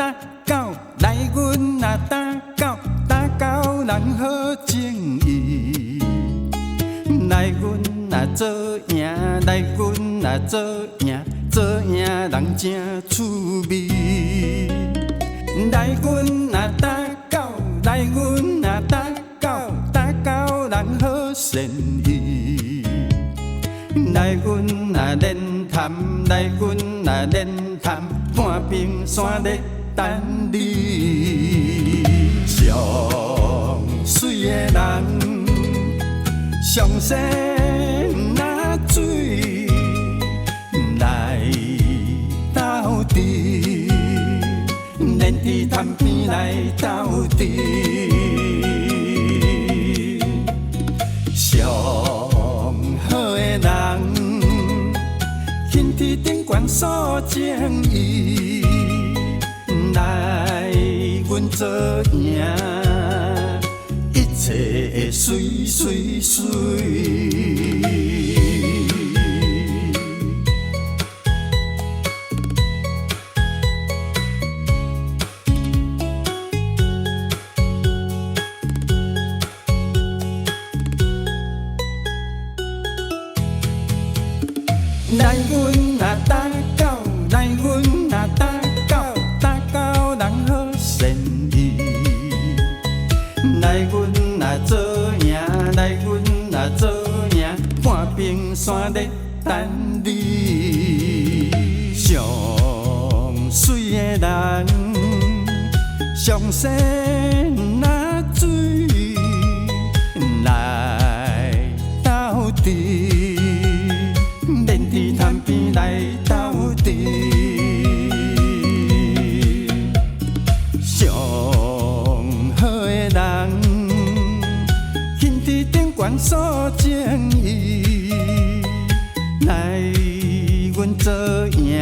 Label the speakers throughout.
Speaker 1: 打狗，来阮啊打狗，打狗人好情义。来阮啊做赢，来阮啊做赢，做赢人真趣味。来阮啊打狗，来阮啊打狗，打狗人好善意。来阮啊练谈，来阮啊练谈，半屏山咧等你。上水的人，上西若水来斗阵，连伫潭边来斗阵。上好的人，天天顶悬诉情义，来阮做赢，一切会水水水。来阮啊打狗，来阮啊打狗，打狗人好善意。来阮啊做赢，来阮啊做赢，半屏山咧等你。上水的人，上西若水来斗阵。伫潭边来斗阵，上好的人，天伫顶悬诉情义，来阮做赢，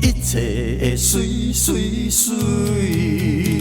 Speaker 1: 一切会水水水。